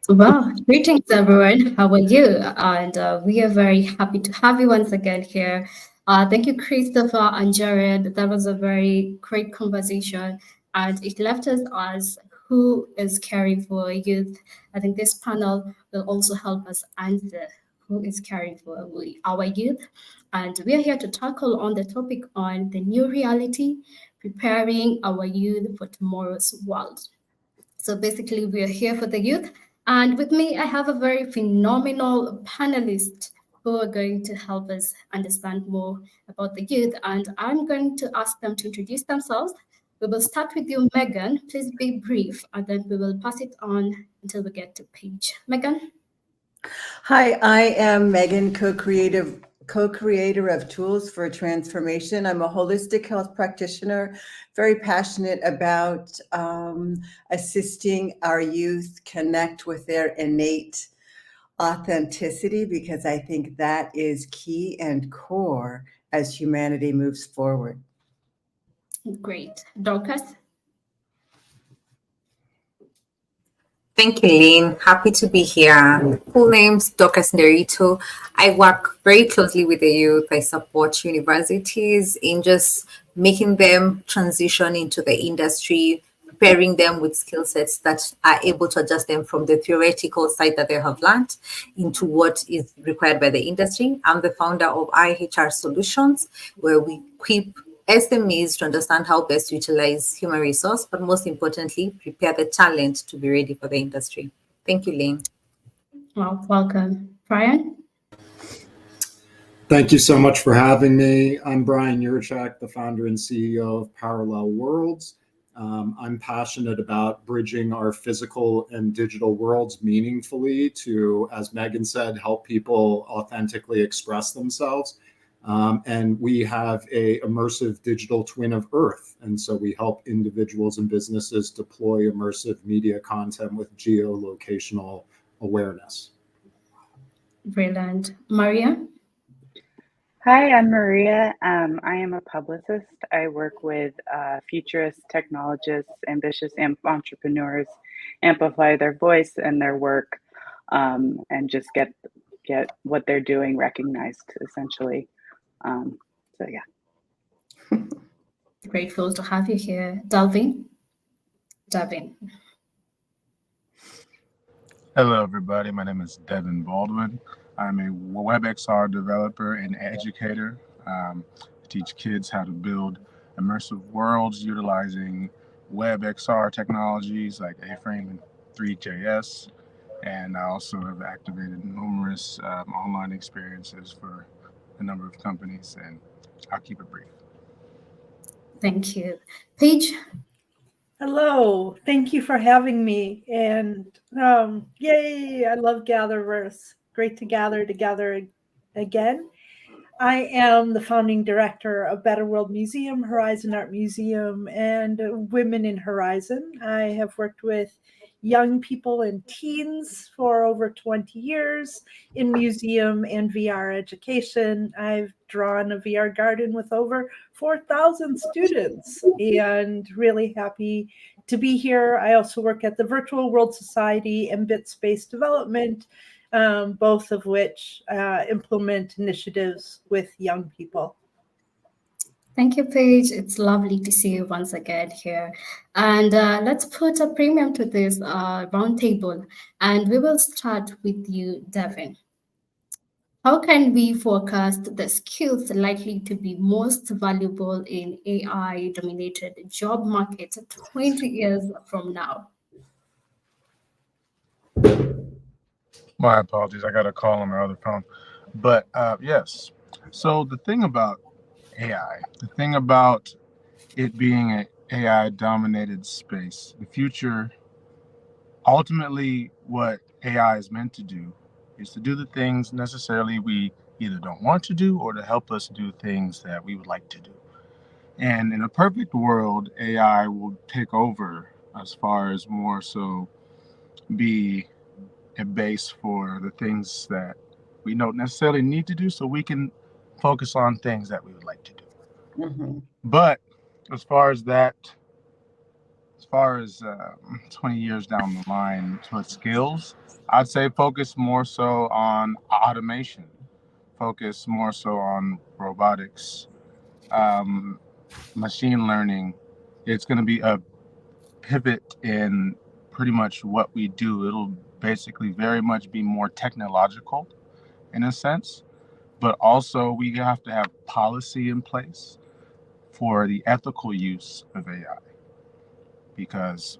Well, greetings everyone. How are you? And we are very happy to have you once again here. Thank you, Christopher and Jared. That was a very great conversation, and it left us as who is caring for youth. I think this panel will also help us answer who is caring for our youth. And we are here to tackle on the topic on the new reality, preparing our youth for tomorrow's world. So basically, we are here for the youth. And with me, I have a very phenomenal panelist who are going to help us understand more about the youth. And I'm going to ask them to introduce themselves. We will start with you, Megan. Please be brief, and then we will pass it on until we get to Paige. Megan? Hi, I am Megan, co-creator of Tools for Transformation. I'm a holistic health practitioner, very passionate about assisting our youth connect with their innate authenticity, because I think that is key and core as humanity moves forward. Great. Dorcas? Thank you, Lynn. Happy to be here. Full name's Dorcas Nerito. I work very closely with the youth. I support universities in just making them transition into the industry, preparing them with skill sets that are able to adjust them from the theoretical side that they have learned into what is required by the industry. I'm the founder of IHR Solutions, where we equip SMEs to understand how best to utilize human resource, but most importantly, prepare the talent to be ready for the industry. Thank you, Lynn. Well, welcome. Brian? Thank you so much for having me. I'm Brian Yurchak, the founder and CEO of Parallel Worlds. I'm passionate about bridging our physical and digital worlds meaningfully to, as Megan said, help people authentically express themselves. And we have a immersive digital twin of Earth. And so we help individuals and businesses deploy immersive media content with geolocational awareness. Brilliant. Maria? Hi, I'm Maria. I am a publicist. I work with futurists, technologists, ambitious entrepreneurs, amplify their voice and their work, and just get what they're doing recognized, essentially. So yeah. Grateful to have you here. Dalvin? Hello, everybody. My name is Devin Baldwin. I'm a WebXR developer and educator. I teach kids how to build immersive worlds utilizing WebXR technologies like A-Frame and 3JS. And I also have activated numerous online experiences for a number of companies, and I'll keep it brief. Thank you. Paige? Hello, thank you for having me. And yay, I love GatherVerse. Great to gather together again. I am the founding director of Better World Museum, Horizon Art Museum, and Women in Horizon. I have worked with young people and teens for over 20 years in museum and VR education. I've drawn a VR garden with over 4,000 students and really happy to be here. I also work at the Virtual World Society and Bit-Space Development, both of which implement initiatives with young people. Thank you, Paige. It's lovely to see you once again here. And let's put a premium to this roundtable. And we will start with you, Devin. How can we forecast the skills likely to be most valuable in AI-dominated job markets 20 years from now? My apologies. I got a call on my other phone. But yes. So the thing about AI, the thing about it being an AI-dominated space, the future, ultimately what AI is meant to do is to do the things necessarily we either don't want to do or to help us do things that we would like to do. And in a perfect world, AI will take over as far as more so be a base for the things that we don't necessarily need to do so we can focus on things that we would like to do. Mm-hmm. But as far as that as far as 20 years down the line towards skills, I'd say focus more so on automation, focus more so on robotics, machine learning. It's going to be a pivot in pretty much what we do. It'll basically very much be more technological in a sense, but also we have to have policy in place for the ethical use of AI, because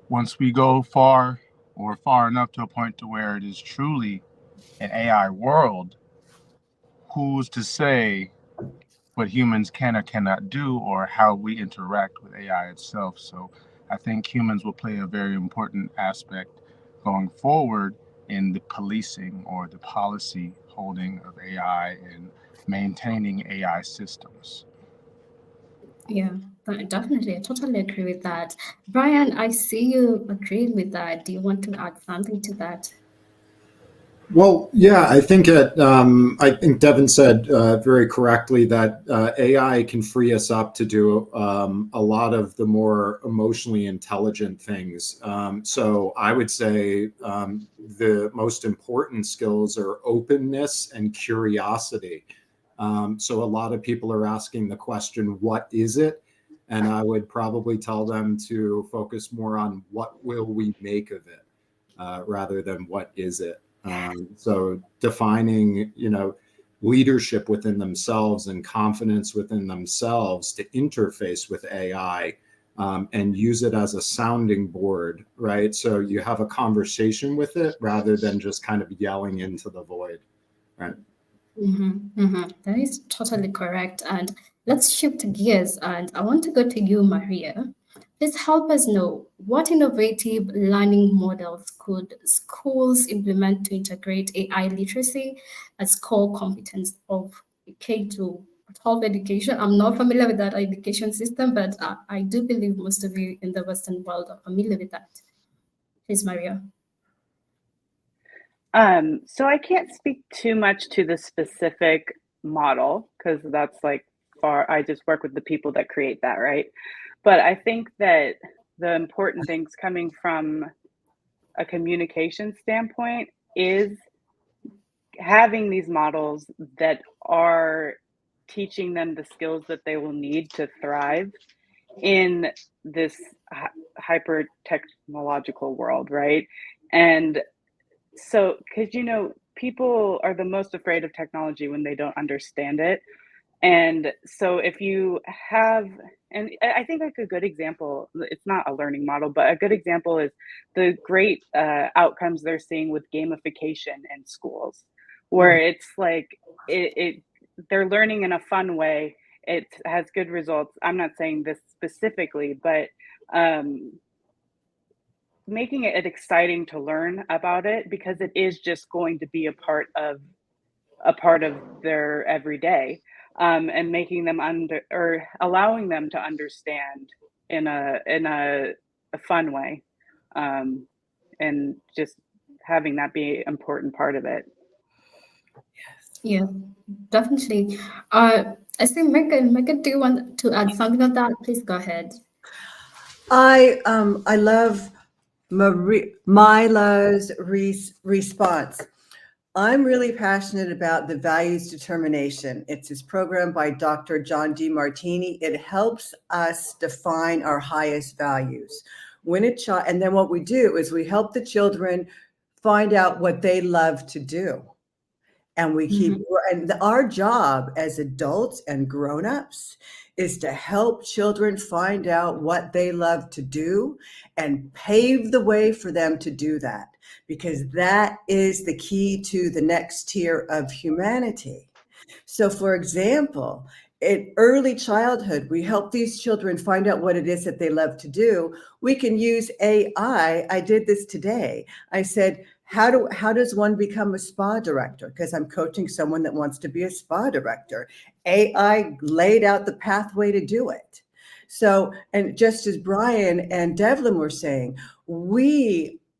once we go far or far enough to a point to where it is truly an AI world, who's to say what humans can or cannot do or how we interact with AI itself? So I think humans will play a very important aspect going forward in the policing or the policy holding of AI and maintaining AI systems. Yeah, but definitely. I totally agree with that. Brian, I see you agreed with that. Do you want to add something to that? Well, yeah, I think Devin said very correctly that AI can free us up to do a lot of the more emotionally intelligent things. So I would say the most important skills are openness and curiosity. So a lot of people are asking the question, what is it? And I would probably tell them to focus more on what will we make of it rather than what is it. So defining, leadership within themselves and confidence within themselves to interface with AI and use it as a sounding board, right? So you have a conversation with it rather than just kind of yelling into the void, right? That is totally correct. And let's shift gears. And I want to go to you, Maria. Please help us know what innovative learning models could schools implement to integrate AI literacy as core competence of K to 12 education. I'm not familiar with that education system, but I do believe most of you in the Western world are familiar with that. Please, Maria. So I can't speak too much to the specific model because that's like I just work with the people that create that, right? But I think that the important things coming from a communication standpoint is having these models that are teaching them the skills that they will need to thrive in this hyper technological world, right? And so, because people are the most afraid of technology when they don't understand it. And so if you have, and I think like a good example, it's not a learning model, but a good example is the great outcomes they're seeing with gamification in schools, where it's like they're learning in a fun way. It has good results. I'm not saying this specifically, but making it exciting to learn about it because it is just going to be a part of their everyday, and making them allowing them to understand in a fun way, and just having that be an important part of it. Yeah, definitely. I think Megan, do you want to add something on that? Please go ahead. I love Myla's response. I'm really passionate about the values determination. It's this program by Dr. John Demartini. It helps us define our highest values. And then what we do is we help the children find out what they love to do. And we keep, and our job as adults and grown-ups is to help children find out what they love to do and pave the way for them to do that, because that is the key to the next tier of humanity. So, for example, in early childhood, we help these children find out what it is that they love to do. We can use AI. I did this today. I said, how does one become a spa director? Because I'm coaching someone that wants to be a spa director. AI laid out the pathway to do it. So, and just as Brian and Devlin were saying,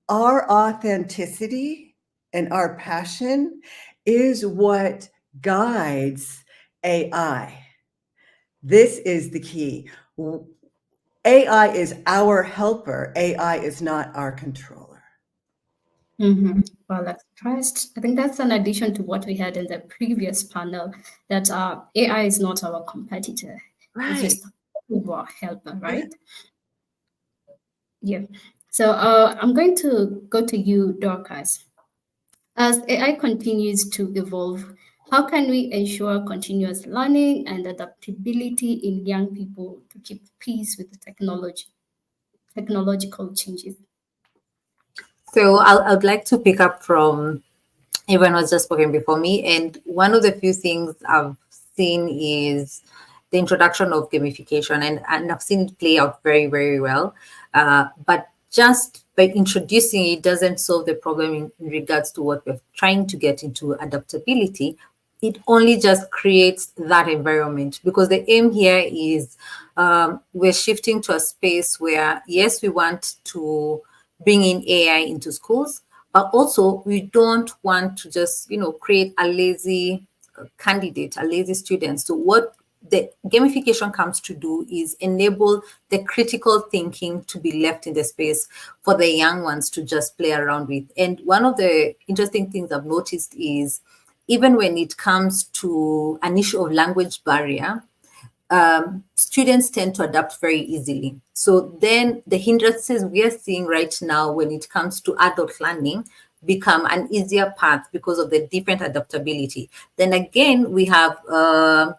our authenticity and our passion is what guides AI. This is the key. AI is our helper. AI is not our controller. Well expressed. I think that's an addition to what we had in the previous panel, that AI is not our competitor. It's Right. just our helper, right? Yeah. So I'm going to go to you, Dorcas. As AI continues to evolve, how can we ensure continuous learning and adaptability in young people to keep pace with the technological changes? So I'd like to pick up from everyone was just spoken before me. And one of the few things I've seen is the introduction of gamification, and I've seen it play out very, very well. But just by introducing it doesn't solve the problem in regards to what we're trying to get into adaptability. It only just creates that environment, because the aim here is we're shifting to a space where, yes, we want to bring in AI into schools, but also we don't want to just create a lazy candidate, a lazy student. So what the gamification comes to do is enable the critical thinking to be left in the space for the young ones to just play around with. And one of the interesting things I've noticed is, even when it comes to an issue of language barrier, students tend to adapt very easily. So then the hindrances we are seeing right now when it comes to adult learning become an easier path because of the different adaptability. Then again, we have the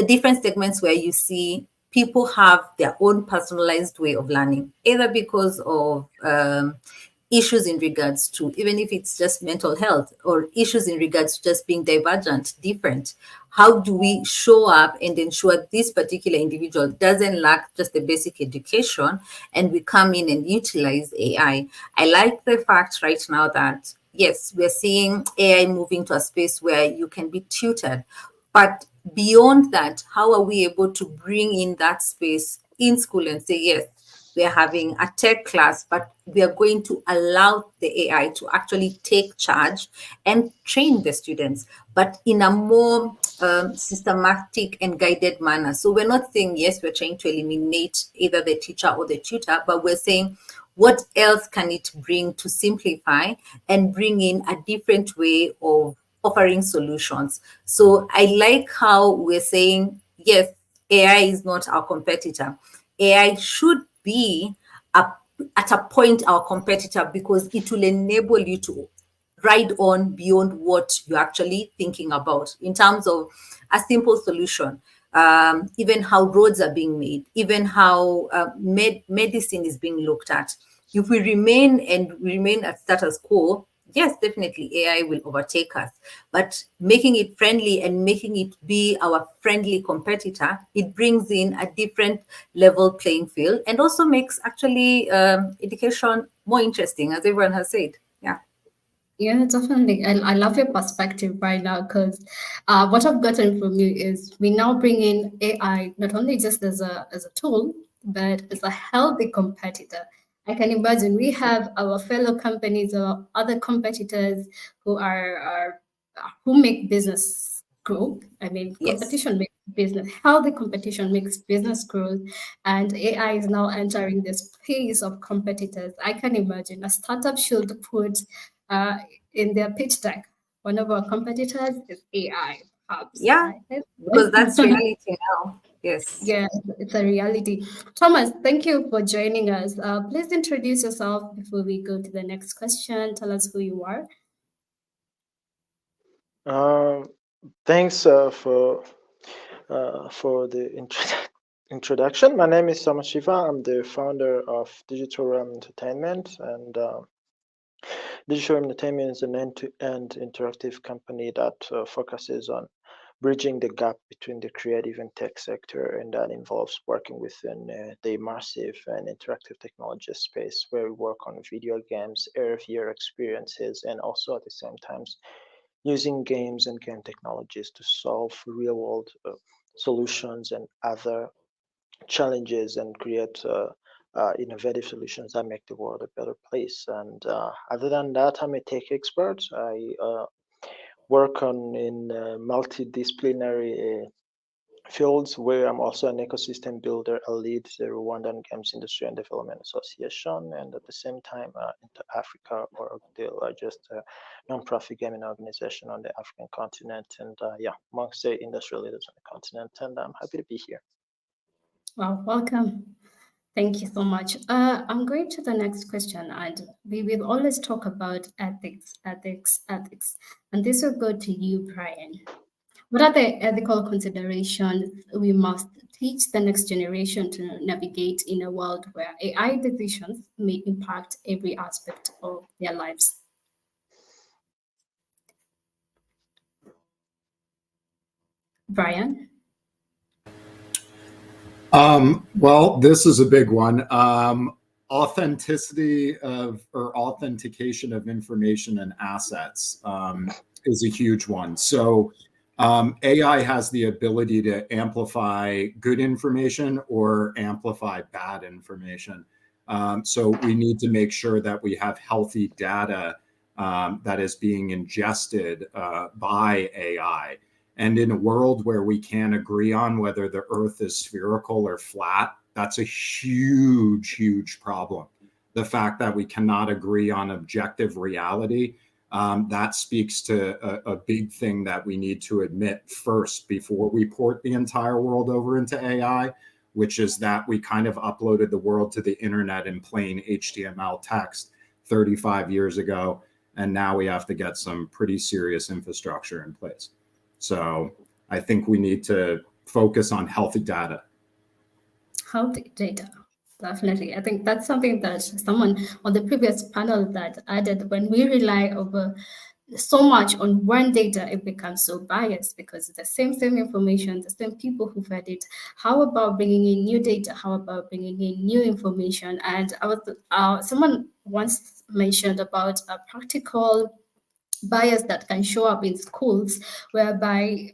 different segments where you see people have their own personalized way of learning, either because of issues in regards to, even if it's just mental health, or issues in regards to just being divergent, different. How do we show up and ensure this particular individual doesn't lack just the basic education, and we come in and utilize AI? I like the fact right now that, yes, we're seeing AI moving to a space where you can be tutored. But beyond that, how are we able to bring in that space in school and say, yes, we are having a tech class, but we are going to allow the AI to actually take charge and train the students, but in a more systematic and guided manner. So we're not saying, yes, we're trying to eliminate either the teacher or the tutor, but we're saying, what else can it bring to simplify and bring in a different way of offering solutions? So I like how we're saying, yes, AI is not our competitor. AI should be at a point our competitor, because it will enable you to ride on beyond what you're actually thinking about in terms of a simple solution. Even how roads are being made, even how medicine is being looked at. If we remain at status quo, yes, definitely AI will overtake us. But making it friendly and making it be our friendly competitor, it brings in a different level playing field, and also makes actually education more interesting, as everyone has said. Yeah. Yeah, definitely. I love your perspective right now, because what I've gotten from you is we now bring in AI not only just as a tool, but as a healthy competitor. I can imagine we have our fellow companies or other competitors are who make business grow. I mean, Yes. competition makes business healthy. Competition makes business growth, and AI is now entering this space of competitors. I can imagine a startup should put uh, in their pitch deck, one of our competitors is AI, perhaps. Yeah, because that's reality now. Yes. Yeah, it's a reality. Thomas, thank you for joining us. Please introduce yourself before we go to the next question. Tell us who you are. Um, Thanks for the introduction. My name is Thomas Shiva. I'm the founder of Digital Realm Entertainment, and Digital Realm Entertainment is an end-to-end interactive company that focuses on bridging the gap between the creative and tech sector, and that involves working within the immersive and interactive technology space, where we work on video games, AR/VR experiences, and also at the same time using games and game technologies to solve real-world solutions and other challenges, and create innovative solutions that make the world a better place. And other than that, I'm a tech expert. I work on in multidisciplinary fields where I'm also an ecosystem builder. I lead the Rwandan Games Industry and Development Association, and at the same time, Inter Africa, or the largest nonprofit gaming organization on the African continent, and yeah, amongst the industry leaders on the continent. And I'm happy to be here. Well, welcome. Thank you so much. I'm going to the next question, and we will always talk about ethics. And this will go to you, Brian. What are the ethical considerations we must teach the next generation to navigate in a world where AI decisions may impact every aspect of their lives? Brian? Well, this is a big one. Authenticity of or authentication of information and assets is a huge one. So AI has the ability to amplify good information or amplify bad information. So we need to make sure that we have healthy data that is being ingested by AI. And in a world where we can't agree on whether the Earth is spherical or flat, that's a huge, huge problem. The fact that we cannot agree on objective reality, that speaks to a big thing that we need to admit first before we port the entire world over into AI, which is that we kind of uploaded the world to the internet in plain HTML text 35 years ago, and now we have to get some pretty serious infrastructure in place. So I think we need to focus on healthy data. Healthy data, definitely. I think that's something that someone on the previous panel that added, when we rely over so much on one data, it becomes so biased because it's the same information, the same people who fed it. How about bringing in new data? How about bringing in new information? And I was someone once mentioned about a practical bias that can show up in schools, whereby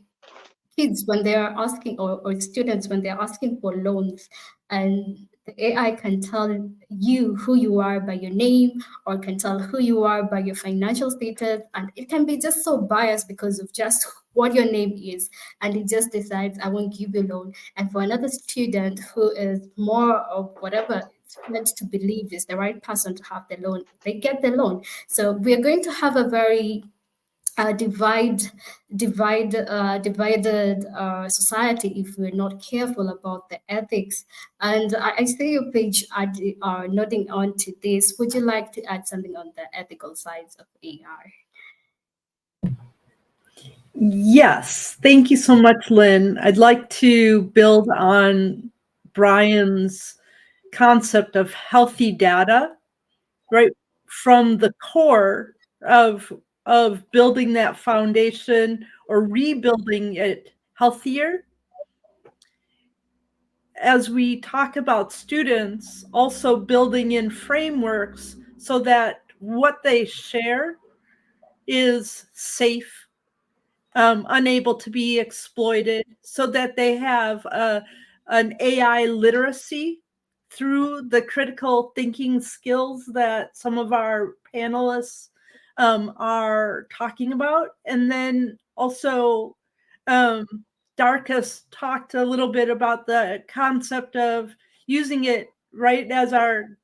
kids, when they are asking, or students, when they're asking for loans, and the AI can tell you who you are by your name, or can tell who you are by your financial status, and it can be just so biased because of just what your name is, and it just decides, I won't give you a loan. And for another student who is more of whatever it's meant to believe is the right person to have the loan, they get the loan. So we're going to have a very divided society if we're not careful about the ethics. And I see your Paige nodding on to this. Would you like to add something on the ethical sides of AI? Yes, thank you so much, Lynn. I'd like to build on Brian's concept of healthy data, right from the core of building that foundation or rebuilding it healthier. As we talk about students, also building in frameworks so that what they share is safe, unable to be exploited, so that they have an AI literacy through the critical thinking skills that some of our panelists are talking about. And then also, Darkus talked a little bit about the concept of using it right as our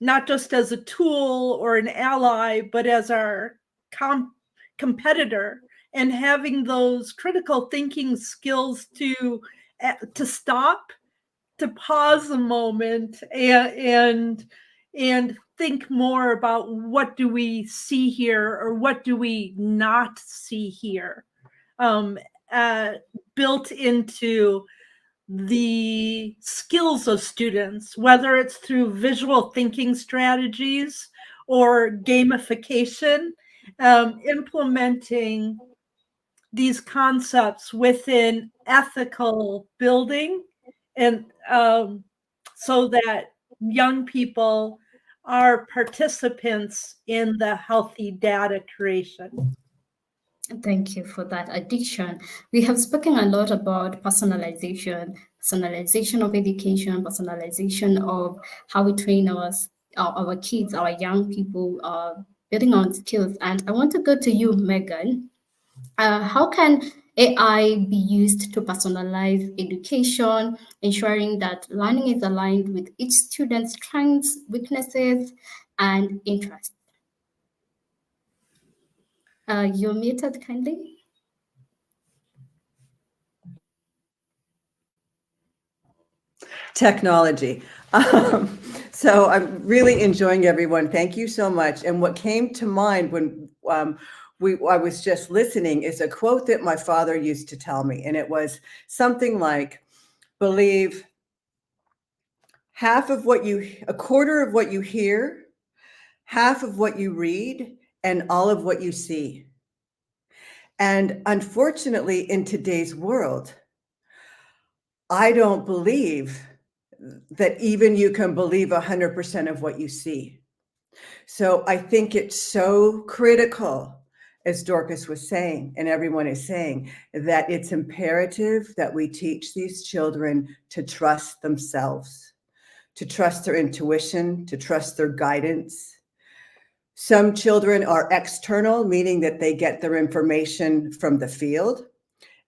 not just as a tool or an ally, but as our competitor, and having those critical thinking skills to stop, to pause a moment, and think more about what do we see here or what do we not see here, built into the skills of students, whether it's through visual thinking strategies or gamification, implementing these concepts within ethical building, and so that young people are participants in the healthy data creation. Thank you for that addition. We have spoken a lot about personalization of education, personalization of how we train our kids, our young people, building on skills. And I want to go to you, Megan. How can AI be used to personalize education, ensuring that learning is aligned with each student's strengths, weaknesses, and interests? You're muted, kindly. Technology. So I'm really enjoying everyone. Thank you so much. And what came to mind when I was just listening is a quote that my father used to tell me, and it was something like, "Believe a quarter of what you hear, half of what you read, and all of what you see." And unfortunately, in today's world, I don't believe that even you can believe 100% of what you see. So I think it's so critical, as Dorcas was saying, and everyone is saying, that it's imperative that we teach these children to trust themselves, to trust their intuition, to trust their guidance. Some children are external, meaning that they get their information from the field,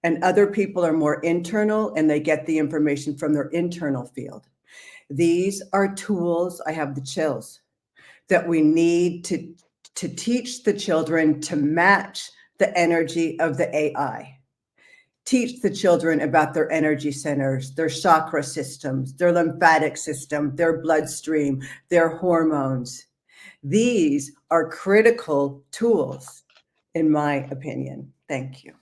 and other people are more internal and they get the information from their internal field. These are tools, I have the chills, that we need to teach the children to match the energy of the AI. Teach the children about their energy centers, their chakra systems, their lymphatic system, their bloodstream, their hormones. These are critical tools, in my opinion. Thank you.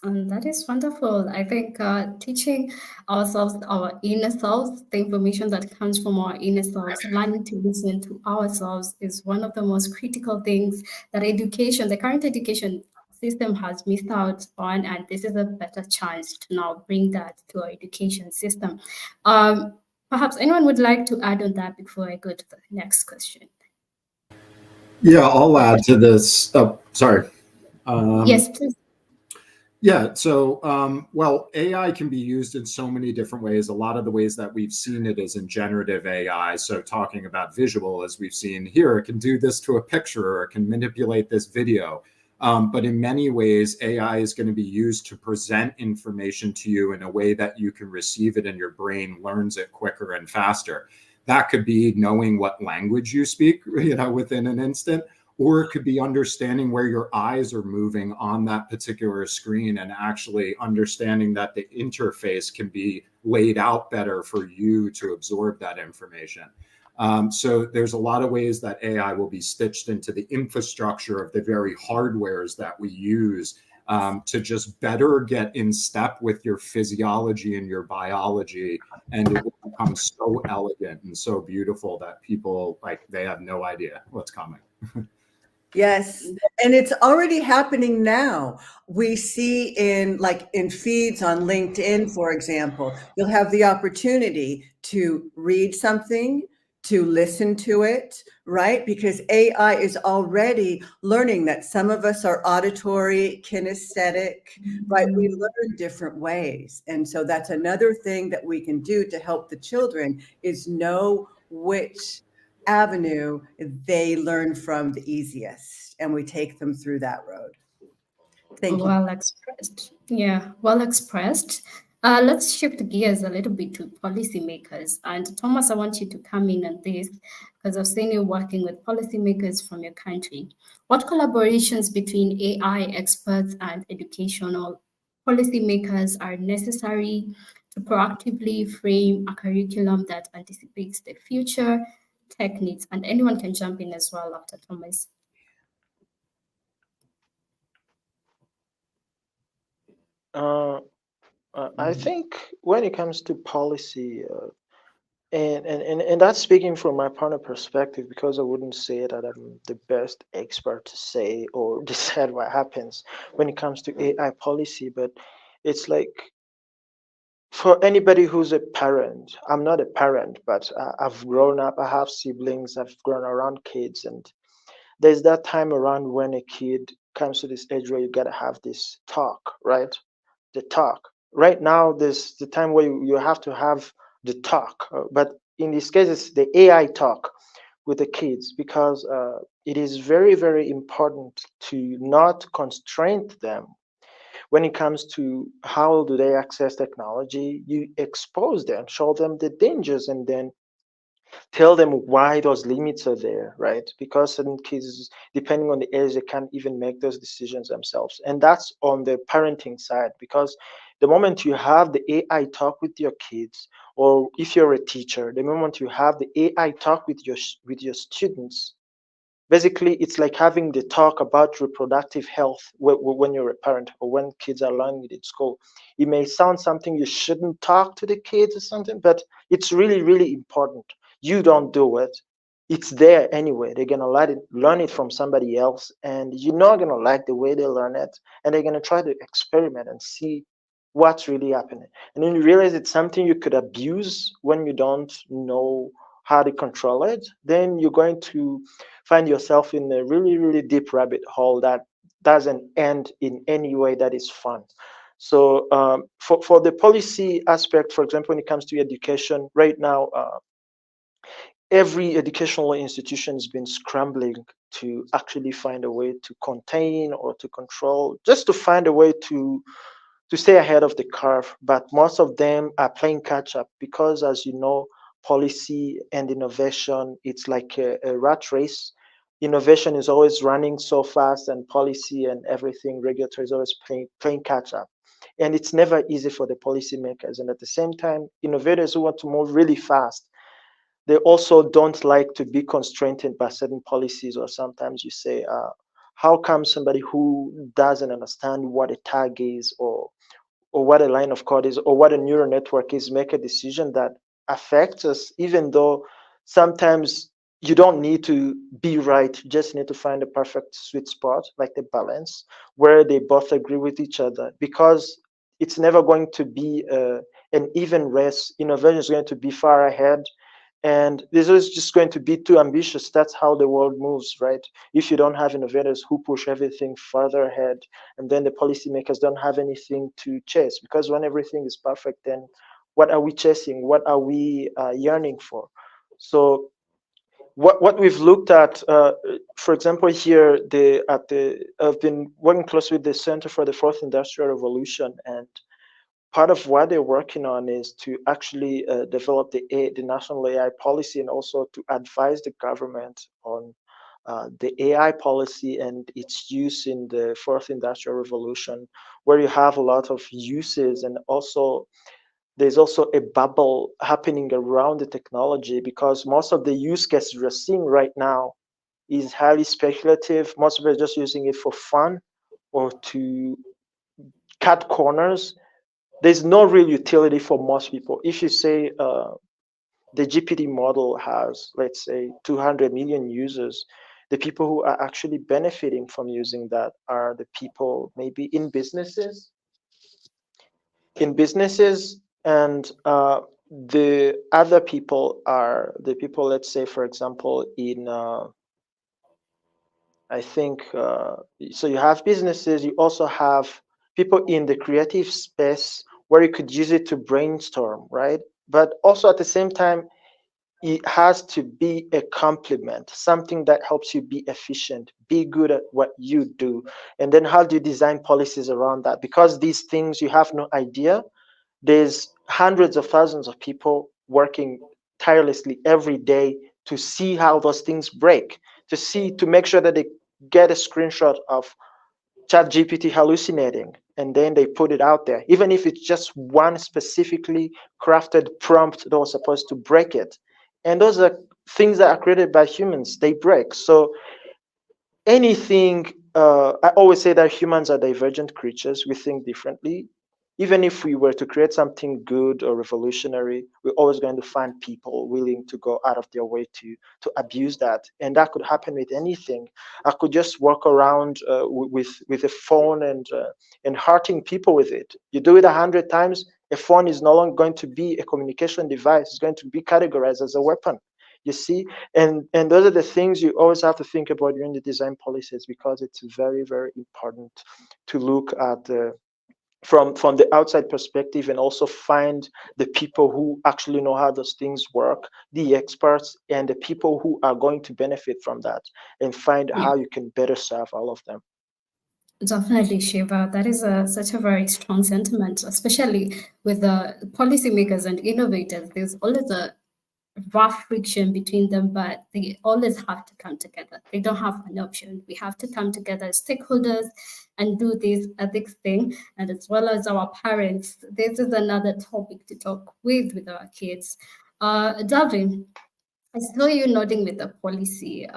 That is wonderful. I think teaching ourselves, our inner selves, the information that comes from our inner selves, learning to listen to ourselves is one of the most critical things that education, the current education system has missed out on, and this is a better chance to now bring that to our education system. Perhaps anyone would like to add on that before I go to the next question? Yeah, I'll add to this. Oh, sorry. Yes, please. Yeah, so, well, AI can be used in so many different ways. A lot of the ways that we've seen it is in generative AI. So, talking about visual, as we've seen here, it can do this to a picture or it can manipulate this video. But in many ways, AI is going to be used to present information to you in a way that you can receive it and your brain learns it quicker and faster. That could be knowing what language you speak, within an instant, or it could be understanding where your eyes are moving on that particular screen and actually understanding that the interface can be laid out better for you to absorb that information. So there's a lot of ways that AI will be stitched into the infrastructure of the very hardwares that we use to just better get in step with your physiology and your biology. And it will become so elegant and so beautiful that people, they have no idea what's coming. Yes. And it's already happening now. We see in feeds on LinkedIn, for example, you'll have the opportunity to read something, to listen to it, right? Because AI is already learning that some of us are auditory, kinesthetic, right? We learn different ways. And so that's another thing that we can do to help the children is know which avenue they learn from the easiest, and we take them through that road. Thank you. Well expressed. Yeah, well expressed. Let's shift gears a little bit to policymakers. And Thomas, I want you to come in on this because I've seen you working with policymakers from your country. What collaborations between AI experts and educational policymakers are necessary to proactively frame a curriculum that anticipates the future tech needs? And anyone can jump in as well after Thomas. I think when it comes to policy, and that's speaking from my partner perspective, because I wouldn't say that I'm the best expert to say or decide what happens when it comes to AI policy, but it's like for anybody who's a parent, I'm not a parent, but I've grown up, I have siblings, I've grown around kids, and there's that time around when a kid comes to this age where you gotta have this talk, right? The talk. Right now, there's the time where you have to have the talk, but in this case, it's the AI talk with the kids because it is very, very important to not constrain them when it comes to how do they access technology, you expose them, show them the dangers, and then tell them why those limits are there, right? Because certain kids, depending on the age, they can't even make those decisions themselves. And that's on the parenting side, because the moment you have the AI talk with your kids, or if you're a teacher, the moment you have the AI talk with your students, basically it's like having the talk about reproductive health when you're a parent or when kids are learning it in school. It may sound something you shouldn't talk to the kids or something, but it's really, really important. You don't do it, it's there anyway. They're gonna learn it from somebody else, and you're not gonna like the way they learn it, and they're gonna try to experiment and see what's really happening. And then you realize it's something you could abuse when you don't know how to control it. Then you're going to find yourself in a really, really deep rabbit hole that doesn't end in any way that is fun. So for the policy aspect, for example, when it comes to education, right now, every educational institution has been scrambling to actually find a way to contain or to control, just to find a way to stay ahead of the curve. But most of them are playing catch up because, as you know, policy and innovation, it's like a rat race. Innovation is always running so fast, and policy and everything, regulatory is always playing catch up. And it's never easy for the policymakers. And at the same time, innovators who want to move really fast, they also don't like to be constrained by certain policies. Or sometimes you say, how come somebody who doesn't understand what a tag is, or what a line of code is, or what a neural network is, make a decision that affects us, even though sometimes you don't need to be right, you just need to find a perfect sweet spot, like the balance, where they both agree with each other, because it's never going to be an even race. Innovation is going to be far ahead, and this is just going to be too ambitious. That's how the world moves, right? If you don't have innovators who push everything further ahead, and then the policymakers don't have anything to chase, because when everything is perfect, then what are we chasing? What are we yearning for? So what we've looked at, for example, here, I've been working closely with the Center for the Fourth Industrial Revolution, and part of what they're working on is to actually develop the national AI policy, and also to advise the government on the AI policy and its use in the fourth industrial revolution, where you have a lot of uses, and also there's also a bubble happening around the technology, because most of the use cases we're seeing right now is highly speculative. Most people are just using it for fun or to cut corners. There's no real utility for most people. If you say the GPT model has, let's say, 200 million users, the people who are actually benefiting from using that are the people maybe in businesses, and the other people are the people, let's say, for example, in I think, so you have businesses, you also have people in the creative space where you could use it to brainstorm, right? But also at the same time, it has to be a complement, something that helps you be efficient, be good at what you do. And then how do you design policies around that? Because these things, you have no idea. There's hundreds of thousands of people working tirelessly every day to see how those things break, to make sure that they get a screenshot of ChatGPT hallucinating, and then they put it out there, even if it's just one specifically crafted prompt that was supposed to break it. And those are things that are created by humans, they break. So anything, I always say that humans are divergent creatures, we think differently. Even if we were to create something good or revolutionary, we're always going to find people willing to go out of their way to abuse that. And that could happen with anything. I could just walk around with a phone and hurting people with it. You do it 100 times, a phone is no longer going to be a communication device. It's going to be categorized as a weapon. You see, and those are the things you always have to think about during the design policies, because it's very, very important to look at from the outside perspective, and also find the people who actually know how those things work, the experts, and the people who are going to benefit from that, and find how you can better serve all of them. Definitely, Shiva. That is such a very strong sentiment, especially with the policymakers and innovators. There's always a rough friction between them, but they always have to come together. They don't have an option. We have to come together as stakeholders and do this ethics thing. And as well as our parents, this is another topic to talk with our kids. Davin, I saw you nodding with the policy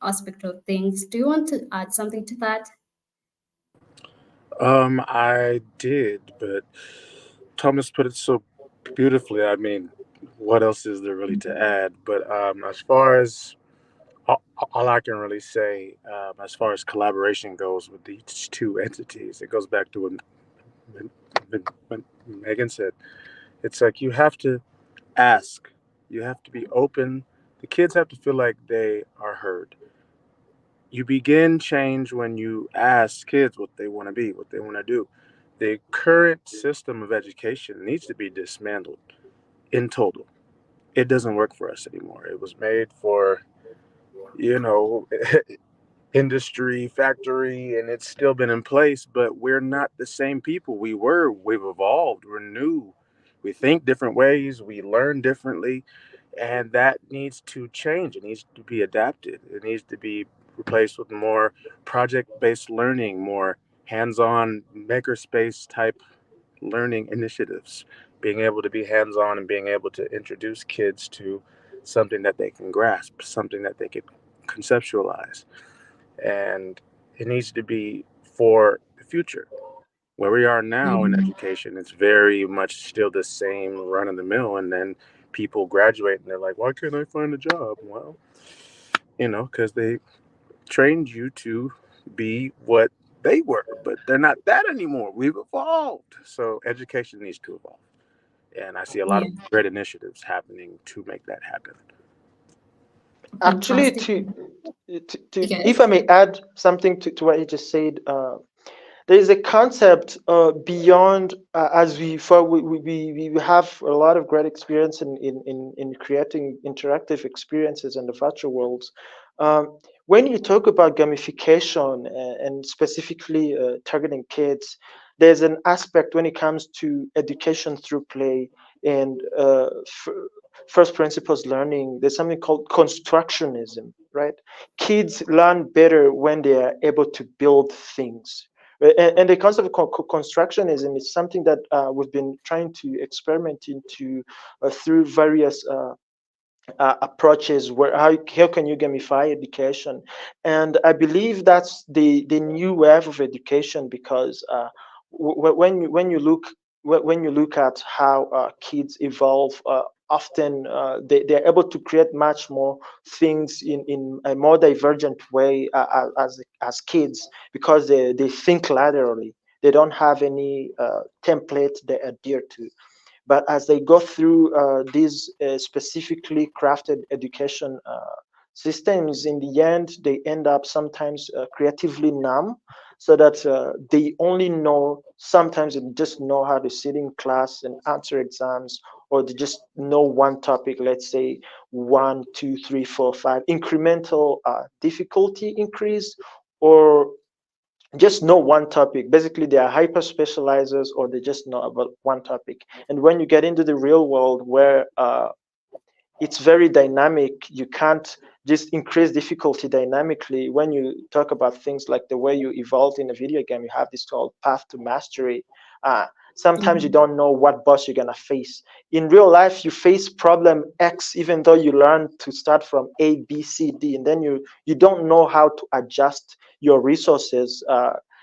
aspect of things. Do you want to add something to that? I did, but Thomas put it so beautifully. I mean, what else is there really to add? But as far as all I can really say, as far as collaboration goes with these two entities, it goes back to what Megan said. It's like you have to ask, you have to be open. The kids have to feel like they are heard. You begin change when you ask kids what they want to be, what they want to do. The current system of education needs to be dismantled in total. It doesn't work for us anymore. It was made for, you know, industry, factory, and it's still been in place, but we're not the same people we were. We've evolved, we're new. We think different ways, we learn differently, and that needs to change. It needs to be adapted. It needs to be replaced with more project-based learning, more hands-on makerspace type learning initiatives, being able to be hands-on and being able to introduce kids to something that they can grasp, something that they can conceptualize. And it needs to be for the future. Where we are now in Mhm. education, it's very much still the same run of the mill. And then people graduate and they're like, why can't I find a job? Well, because they trained you to be what they were, but they're not that anymore. We've evolved. So education needs to evolve. And I see a lot Yeah, of great initiatives happening to make that happen. Actually, fantastic. if Yes. I may add something to what you just said, there is a concept beyond, as we thought we have a lot of great experience in creating interactive experiences in the virtual worlds. When you talk about gamification and specifically targeting kids, there's an aspect when it comes to education through play and first principles learning. There's something called constructionism, right? Kids learn better when they are able to build things. And the concept of constructionism is something that we've been trying to experiment into through various approaches. Where how can you gamify education? And I believe that's the new wave of education, because when you look at how kids evolve, often they're able to create much more things in a more divergent way as kids, because they think laterally. They don't have any template they adhere to. But as they go through these specifically crafted education systems, in the end, they end up sometimes creatively numb, so that they only know, sometimes they just know how to sit in class and answer exams, or they just know one topic, let's say 1, 2, 3, 4, 5, incremental difficulty increase, or just know one topic. Basically, they are hyper specializers, or they just know about one topic. And when you get into the real world, where it's very dynamic, you can't just increase difficulty dynamically. When you talk about things like the way you evolved in a video game, you have this called path to mastery. Sometimes you Mhm. don't know what boss you're gonna face. In real life, you face problem X, even though you learn to start from A, B, C, D, and then you don't know how to adjust your resources,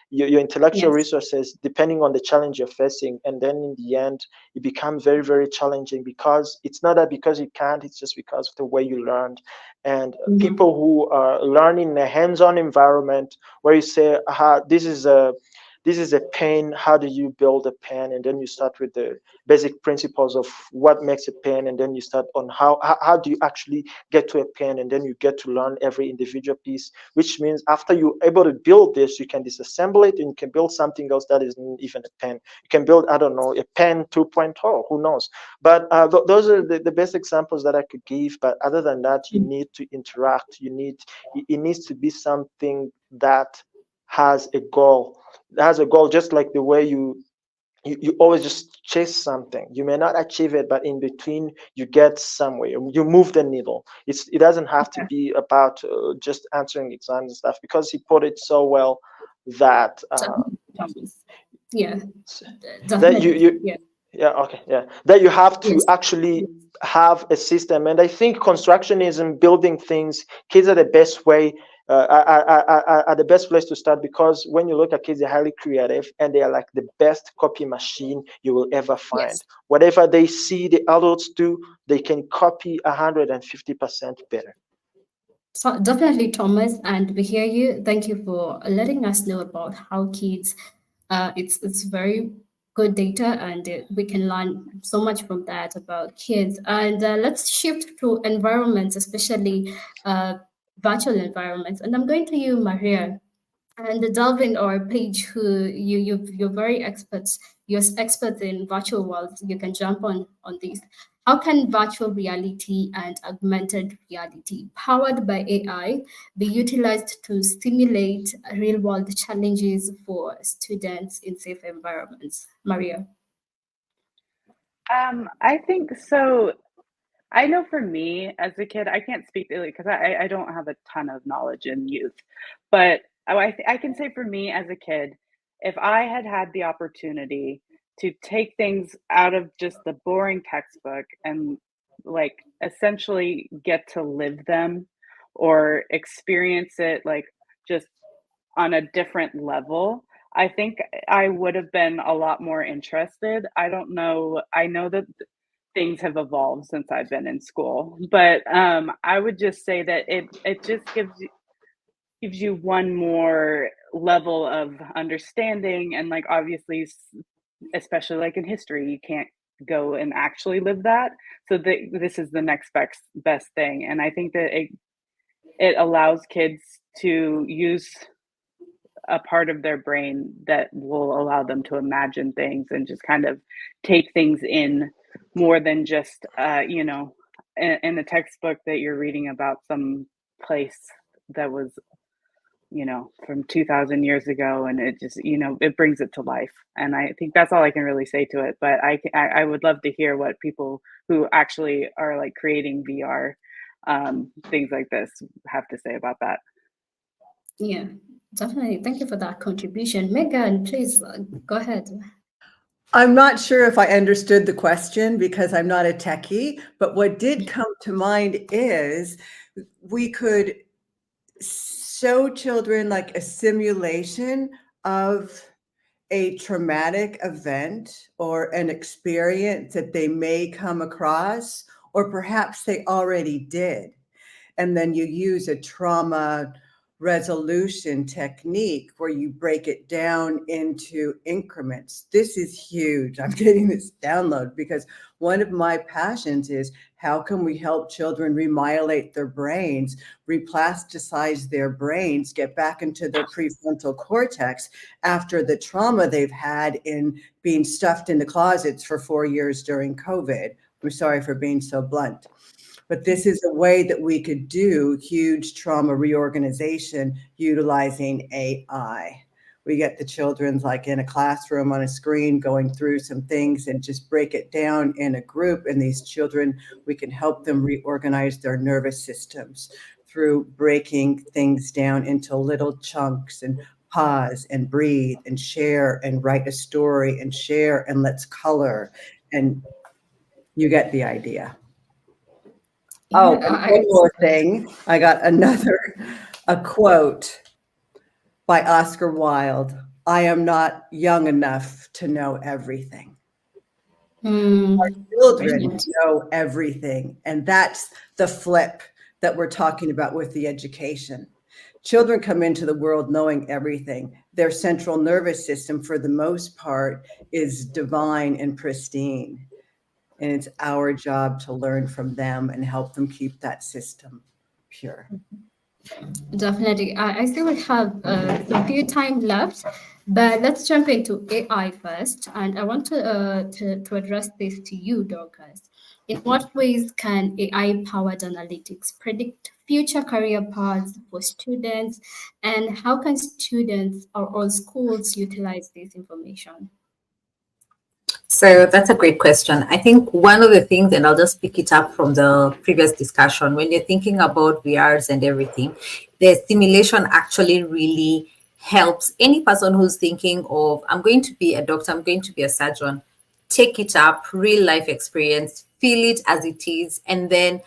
your intellectual Yes. resources, depending on the challenge you're facing. And then in the end, it becomes very, very challenging, because it's not that because you can't, it's just because of the way you learned. And Mhm. people who are learning in a hands-on environment, where you say, aha, this is a pen, how do you build a pen? And then you start with the basic principles of what makes a pen, and then you start on how do you actually get to a pen, and then you get to learn every individual piece, which means after you're able to build this, you can disassemble it and you can build something else that isn't even a pen. You can build, I don't know, a pen 2.0, who knows? But those are the best examples that I could give. But other than that, you need to interact. It needs to be something that has a goal. It has a goal, just like the way you always just chase something. You may not achieve it, but in between you get somewhere. You move the needle. It doesn't have to be about just answering exams and stuff, because he put it so well that yeah, that you yeah. yeah, okay, yeah, that you have to Yes. actually have a system. And I think constructionism, building things, kids are the best way, are the best place to start, because when you look at kids, they're highly creative and they are like the best copy machine you will ever find. Yes. Whatever they see the adults do, they can copy 150% better. So definitely, Thomas, and we hear you. Thank you for letting us know about how kids. It's very good data, and we can learn so much from that about kids. And let's shift to environments, especially virtual environments. And I'm going to you, Maria, and Delvin or Paige, who you're very experts. You're experts in virtual worlds. You can jump on these. How can virtual reality and augmented reality, powered by AI, be utilized to stimulate real world challenges for students in safe environments? Maria. I think so. I know for me as a kid, I can't speak because I don't have a ton of knowledge in youth, but I can say for me as a kid, if I had had the opportunity to take things out of just the boring textbook and like essentially get to live them or experience it like just on a different level, I think I would have been a lot more interested. I don't know. I know that things have evolved since I've been in school, but I would just say that it just gives you one more level of understanding. And like obviously, especially like in history, you can't go and actually live that. So this is the next best thing. And I think that it allows kids to use a part of their brain that will allow them to imagine things and just kind of take things in more than just you know, in the textbook that you're reading about some place that was, you know, from 2000 years ago, and it just, you know, it brings it to life. And I think that's all I can really say to it. But I would love to hear what people who actually are like creating VR things like this have to say about that. Yeah, definitely. Thank you for that contribution. Megan, please go ahead. I'm not sure if I understood the question because I'm not a techie, but what did come to mind is we could show children like a simulation of a traumatic event or an experience that they may come across, or perhaps they already did. And then you use a trauma resolution technique where you break it down into increments. This is huge. I'm getting this download because one of my passions is how can we help children remyelate their brains, replasticize their brains, get back into their prefrontal cortex after the trauma they've had in being stuffed in the closets for 4 years during COVID. I'm sorry for being so blunt. But this is a way that we could do huge trauma reorganization utilizing AI. We get the children like in a classroom on a screen going through some things and just break it down in a group. And these children, we can help them reorganize their nervous systems through breaking things down into little chunks and pause and breathe and share and write a story and share and let's color. And you get the idea. Oh, and one more thing. I got a quote by Oscar Wilde. I am not young enough to know everything. Our children know everything. And that's the flip that we're talking about with the education. Children come into the world knowing everything. Their central nervous system, for the most part, is divine and pristine. And it's our job to learn from them and help them keep that system pure. Definitely. I still have a few time left, but let's jump into AI first. And I want to address this to you, Dorcas. In what ways can AI-powered analytics predict future career paths for students, and how can students or schools utilize this information? So that's a great question. I think one of the things, and I'll just pick it up from the previous discussion, when you're thinking about VRs and everything, the simulation actually really helps any person who's thinking of, I'm going to be a doctor, I'm going to be a surgeon, take it up, real life experience, feel it as it is, and then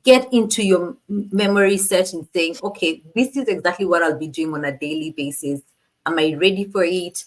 get into your memory set and saying, okay, this is exactly what I'll be doing on a daily basis. Am I ready for it?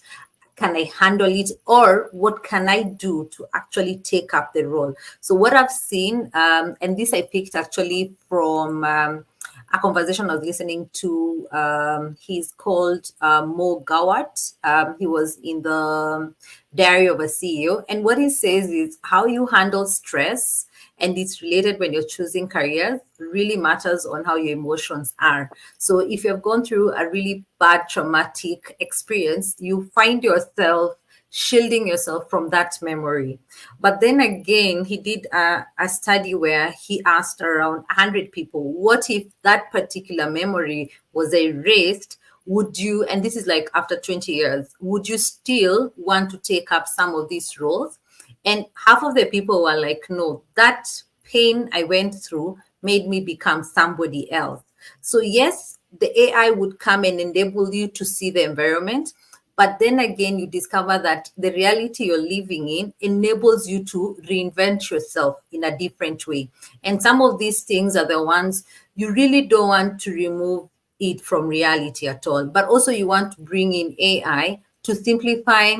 Can I handle it? Or what can I do to actually take up the role? So what I've seen, and this I picked actually from a conversation I was listening to. He's called Mo Gawat. He was in the Diary of a CEO. And what he says is how you handle stress, and it's related when you're choosing careers, really matters on how your emotions are. So if you've gone through a really bad traumatic experience, you find yourself shielding yourself from that memory. But then again, he did a study where he asked around 100 people, what if that particular memory was erased? Would you, and this is like after 20 years, would you still want to take up some of these roles? And half of the people were like, no, that pain I went through made me become somebody else. So yes, the AI would come and enable you to see the environment. But then again, you discover that the reality you're living in enables you to reinvent yourself in a different way. And some of these things are the ones you really don't want to remove it from reality at all. But also you want to bring in AI to simplify,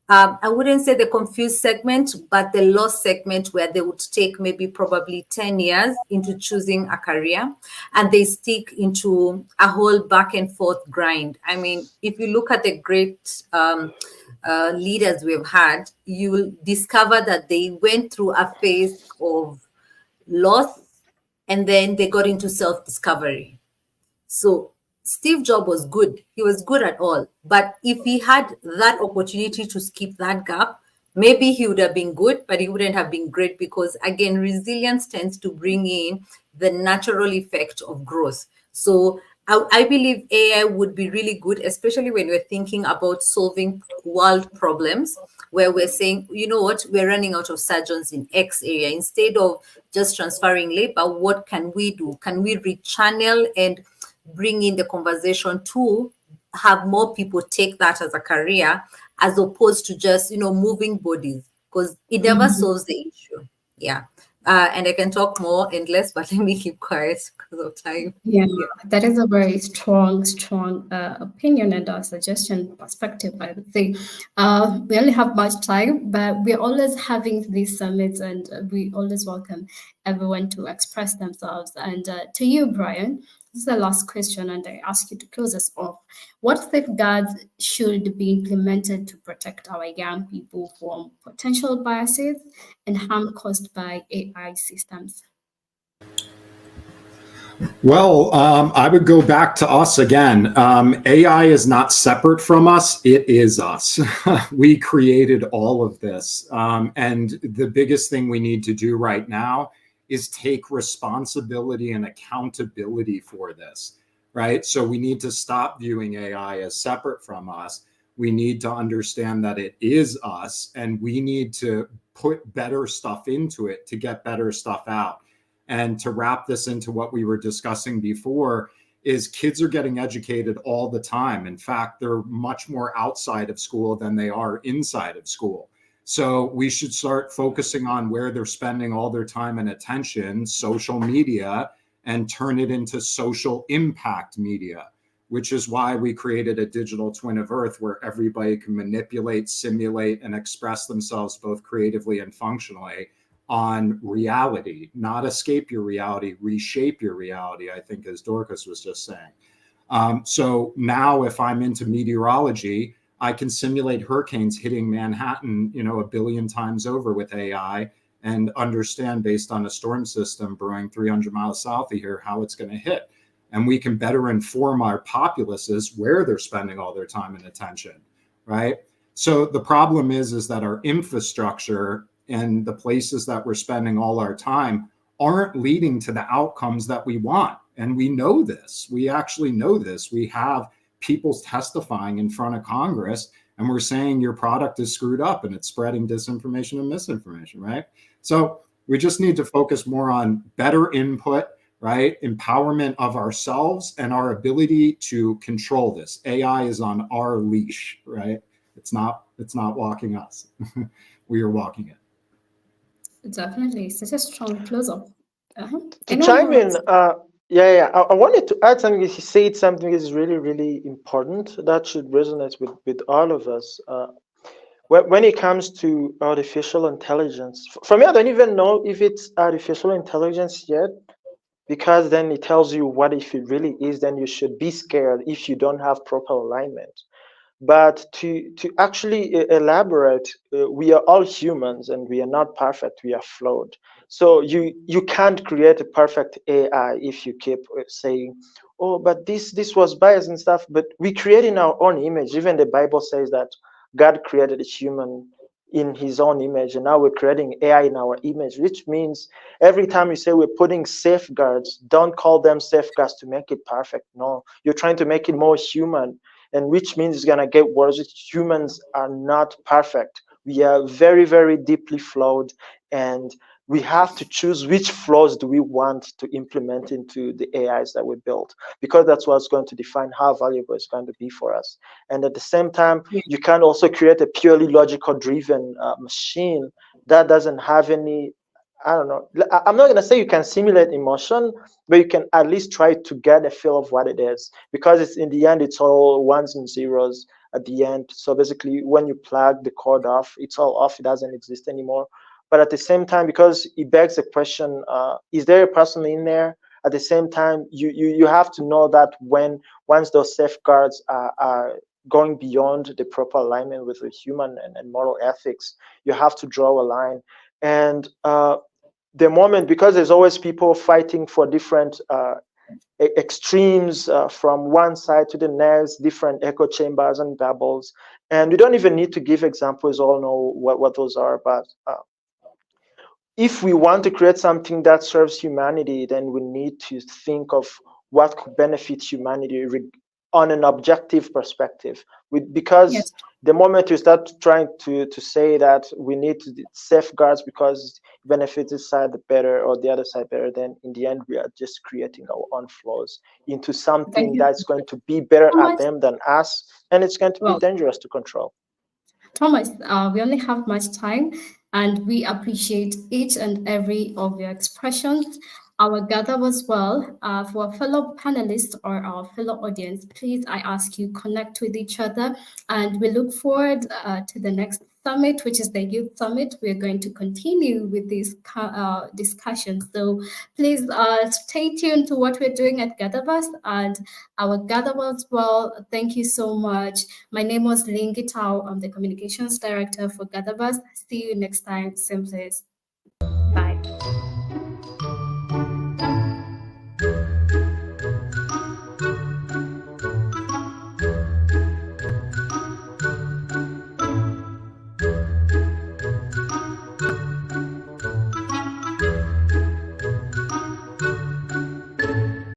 I wouldn't say the confused segment, but the lost segment where they would take maybe probably 10 years into choosing a career and they stick into a whole back and forth grind. I mean, if you look at the great leaders we've had, you will discover that they went through a phase of loss and then they got into self-discovery. So Steve Jobs was good. He was good at all. But if he had that opportunity to skip that gap, maybe he would have been good, but he wouldn't have been great because, again, resilience tends to bring in the natural effect of growth. So I believe AI would be really good, especially when we're thinking about solving world problems, where we're saying, you know what, we're running out of surgeons in X area. Instead of just transferring labor, what can we do? Can we rechannel and bring in the conversation to have more people take that as a career, as opposed to just, moving bodies, because it never solves the issue. Yeah. And I can talk more endless, but let me keep quiet because of time. Yeah, that is a very strong opinion and a suggestion perspective, I would say. We only have much time, but we're always having these summits and we always welcome everyone to express themselves. And to you, Brian, this is the last question, and I ask you to close us off. What safeguards should be implemented to protect our young people from potential biases and harm caused by AI systems? Well, I would go back to us again. AI is not separate from us. It is us. We created all of this. And the biggest thing we need to do right now is take responsibility and accountability for this, right? So we need to stop viewing AI as separate from us. We need to understand that it is us, and we need to put better stuff into it to get better stuff out. And to wrap this into what we were discussing before, is kids are getting educated all the time. In fact, they're much more outside of school than they are inside of school. So we should start focusing on where they're spending all their time and attention, social media, and turn it into social impact media, which is why we created a digital twin of Earth where everybody can manipulate, simulate, and express themselves both creatively and functionally on reality, not escape your reality, reshape your reality, I think, as Dorcas was just saying. So now if I'm into meteorology, I can simulate hurricanes hitting Manhattan, 1 billion times over with AI and understand based on a storm system brewing 300 miles south of here how it's going to hit. And we can better inform our populaces where they're spending all their time and attention, right? So the problem is that our infrastructure and the places that we're spending all our time aren't leading to the outcomes that we want. And we know this. We actually know this. We have people testifying in front of Congress, and we're saying your product is screwed up and it's spreading disinformation and misinformation, right? So we just need to focus more on better input, right? Empowerment of ourselves and our ability to control this. AI is on our leash, right? It's not walking us. We are walking it. Definitely. Such a strong close-up. To Anyone chime who in, I wanted to add something. He said something is really, really important that should resonate with all of us. When it comes to artificial intelligence, for me, I don't even know if it's artificial intelligence yet, because then it tells you what if it really is, then you should be scared if you don't have proper alignment. But to actually elaborate, we are all humans and we are not perfect, we are flawed. So you can't create a perfect AI if you keep saying, oh, but this was biased and stuff. But we create in our own image. Even the Bible says that God created a human in his own image, and now we're creating AI in our image, which means every time you say we're putting safeguards, don't call them safeguards to make it perfect. No, you're trying to make it more human, and which means it's gonna get worse. Humans are not perfect. We are very, very deeply flawed, and we have to choose which flaws do we want to implement into the AIs that we build, because that's what's going to define how valuable it's going to be for us. And at the same time, you can also create a purely logical driven machine that doesn't have any, I don't know, I'm not going to say you can simulate emotion, but you can at least try to get a feel of what it is, because it's in the end, it's all ones and zeros at the end. So basically, when you plug the cord off, it's all off, it doesn't exist anymore. But at the same time, because it begs the question, is there a person in there? At the same time, you have to know that once those safeguards are going beyond the proper alignment with the human and moral ethics, you have to draw a line. And the moment, because there's always people fighting for different extremes from one side to the next, different echo chambers and bubbles. And we don't even need to give examples, all know what those are. But if we want to create something that serves humanity, then we need to think of what could benefit humanity on an objective perspective. Because the moment you start trying to say that we need to safeguards because it benefits this side better or the other side better, then in the end we are just creating our own flaws into something that's going to be better at them than us, and it's going to be dangerous to control. Thomas, we only have much time, and we appreciate each and every of your expressions. Our gather was well. For our fellow panelists or our fellow audience, please, I ask you, connect with each other, and we look forward to the next summit, which is the Youth Summit. We're going to continue with this discussion. So please stay tuned to what we're doing at GatherVerse and our Gather was well. Thank you so much. My name was Ling Gitao. I'm the Communications Director for GatherVerse. See you next time. Same place.